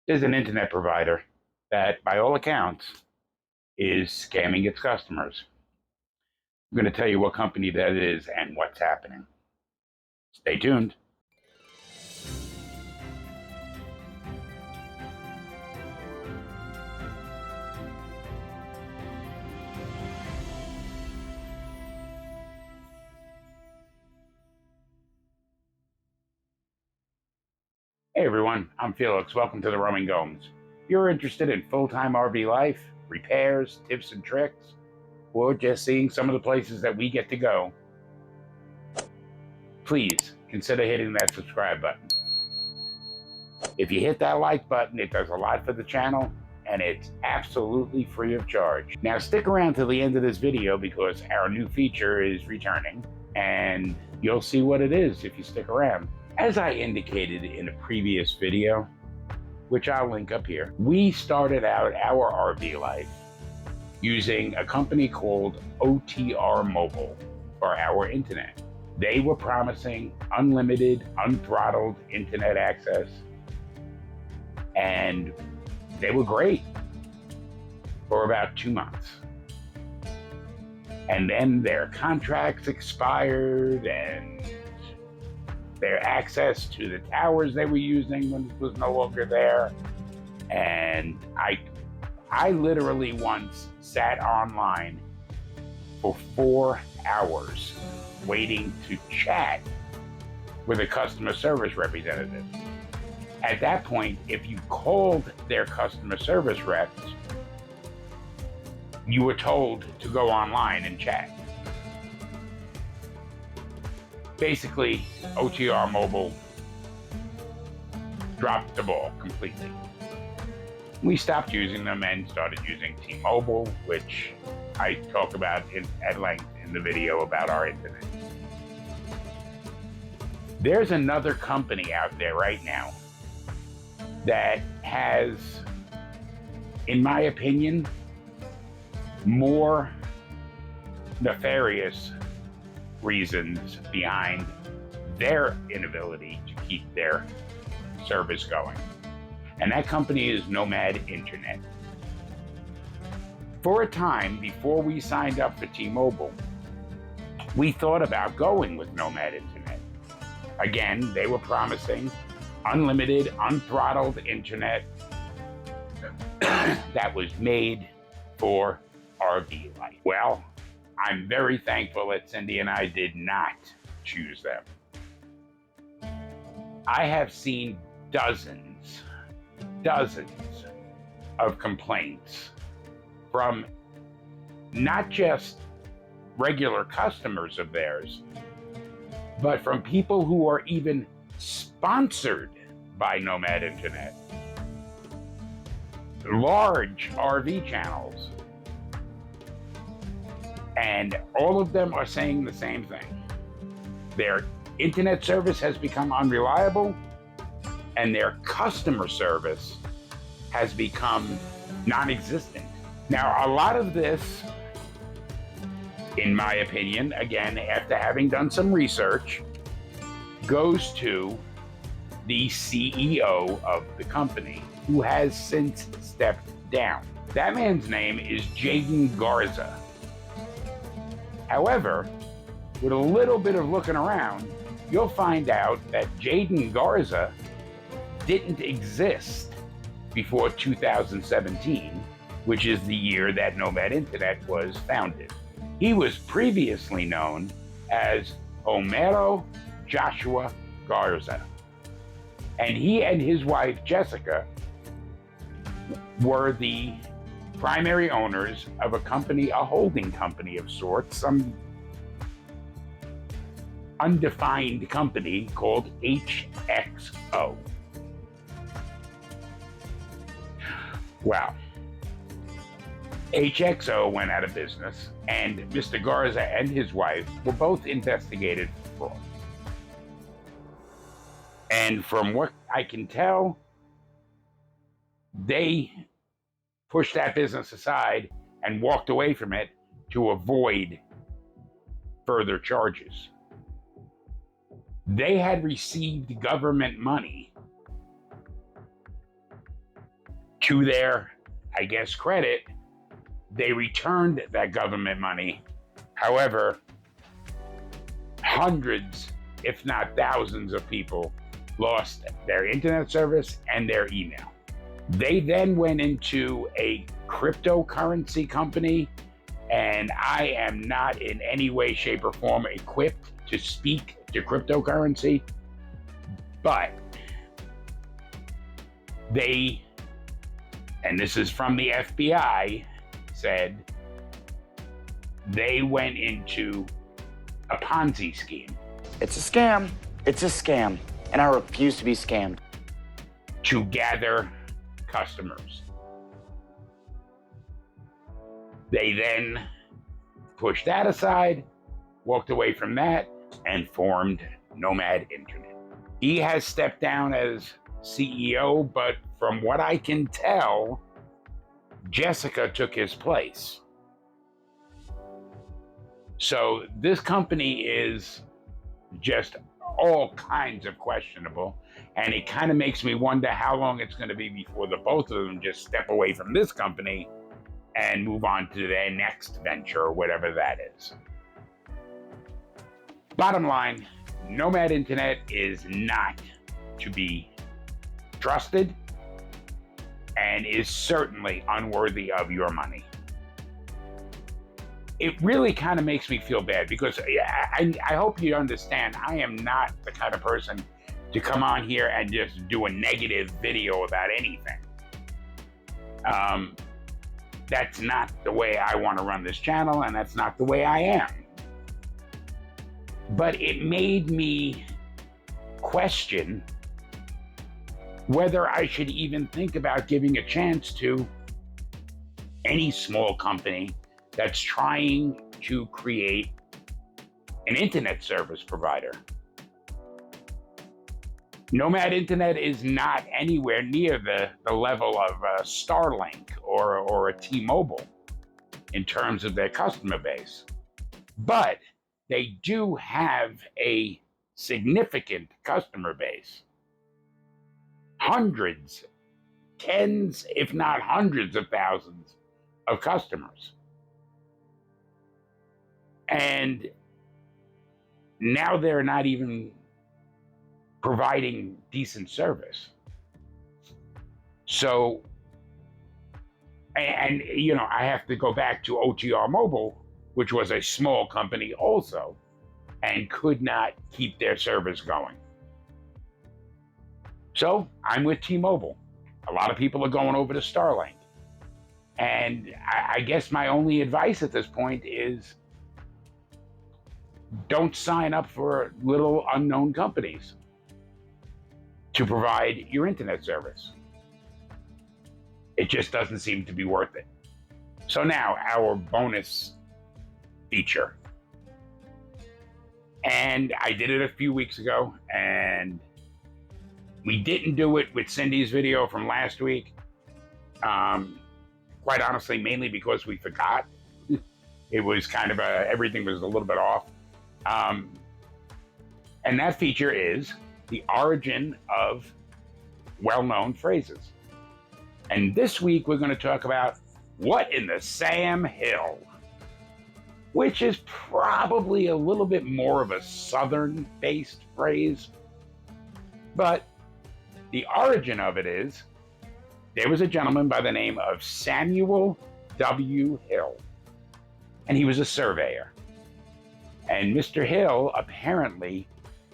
There's an internet provider that, by all accounts, is scamming its customers. I'm going to tell you what company that is and what's happening. Stay tuned. Hey everyone, I'm Felix. Welcome to the Roaming Gomes. If you're interested in full-time RV life, repairs, tips and tricks, or just seeing some of the places that we get to go, please consider hitting that subscribe button. If you hit that like button, it does a lot for the channel, and it's absolutely free of charge. Now stick around till the end of this video because our new feature is returning, and you'll see what it is if you stick around. As I indicated in a previous video, which I'll link up here, we started out our RV life using a company called OTR Mobile for our internet. They were promising unlimited, unthrottled internet access, and they were great for about 2 months. And then their contracts expired and their access to the towers they were using was no longer there. And I literally once sat online for 4 hours waiting to chat with a customer service representative. At that point, if you called their customer service reps, you were told to go online and chat. Basically, OTR Mobile dropped the ball completely. We stopped using them and started using T-Mobile, which I talk about at length in the video about our internet. There's another company out there right now that has, in my opinion, more nefarious reasons behind their inability to keep their service going. And that company is Nomad Internet. For a time, before we signed up for T-Mobile, we thought about going with Nomad Internet. Again, they were promising unlimited, unthrottled internet that was made for RV life. Well, I'm very thankful that Cindy and I did not choose them. I have seen dozens of complaints from not just regular customers of theirs, but from people who are even sponsored by Nomad Internet. Large RV channels. And all of them are saying the same thing. Their internet service has become unreliable, and their customer service has become non-existent. Now, a lot of this, in my opinion, again, after having done some research, goes to the CEO of the company, who has since stepped down. That man's name is Jaden Garza. However, with a little bit of looking around, you'll find out that Jaden Garza didn't exist before 2017, which is the year that Nomad Internet was founded. He was previously known as Homero Joshua Garza. And he and his wife, Jessica, were the primary owners of a company, a holding company of sorts, some undefined company called HXO. Well, HXO went out of business, and Mr. Garza and his wife were both investigated for fraud. And from what I can tell, they pushed that business aside and walked away from it to avoid further charges. They had received government money To their, I guess, credit, they returned that government money. However, hundreds, if not thousands of people lost their internet service and their email. They then went into a cryptocurrency company, and I am not in any way, shape, or form equipped to speak to cryptocurrency, but they, and this is from the FBI, said they went into a Ponzi scheme. It's a scam. It's a scam. And I refuse to be scammed. To gather customers. They then pushed that aside, walked away from that, and formed Nomad Internet. He has stepped down as CEO, but from what I can tell, Jessica took his place. So this company is just all kinds of questionable, and it kind of makes me wonder how long it's going to be before the both of them just step away from this company and move on to their next venture, or whatever that is. Bottom line, Nomad Internet is not to be trusted and is certainly unworthy of your money. It really kind of makes me feel bad because I hope you understand, I am not the kind of person to come on here and just do a negative video about anything. That's not the way I want to run this channel, and that's not the way I am. But it made me question whether I should even think about giving a chance to any small company that's trying to create an internet service provider. Nomad Internet is not anywhere near the level of Starlink or a T-Mobile in terms of their customer base. But they do have a significant customer base. Hundreds, tens, if not hundreds of thousands of customers. And now they're not even providing decent service. So, and you know, I have to go back to OTR Mobile, which was a small company also, and could not keep their service going. So I'm with T-Mobile. A lot of people are going over to Starlink. And I guess my only advice at this point is don't sign up for little unknown companies to provide your internet service. It just doesn't seem to be worth it. So now our bonus feature. And I did it a few weeks ago, and we didn't do it with Cindy's video from last week. Quite honestly, mainly because we forgot. It was kind of everything was a little bit off. And that feature is the origin of well-known phrases. And this week we're going to talk about what in the Sam Hill, which is probably a little bit more of a Southern-based phrase. But the origin of it is, there was a gentleman by the name of Samuel W. Hill, and he was a surveyor. And Mr. Hill apparently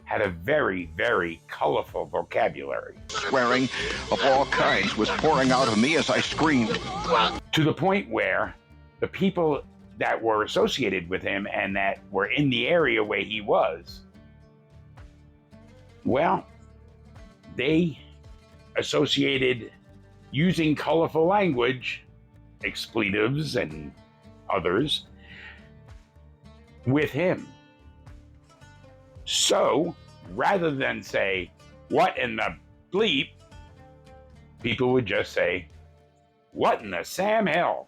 had a very, very colorful vocabulary. Swearing of all kinds was pouring out of me as I screamed. To the point where the people that were associated with him and that were in the area where he was, well, they associated using colorful language, expletives and others, with him. So, rather than say, what in the bleep, people would just say, what in the Sam Hill?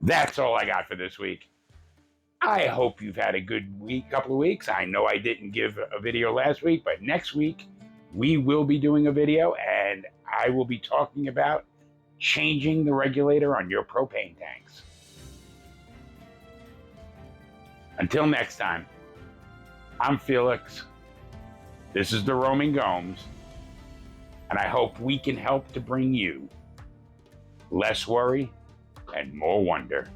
That's all I got for this week. I hope you've had a good week, couple of weeks. I know I didn't give a video last week, but next week we will be doing a video, and I will be talking about changing the regulator on your propane tanks. Until next time, I'm Felix. This is the Roaming Gomes, and I hope we can help to bring you less worry and more wonder.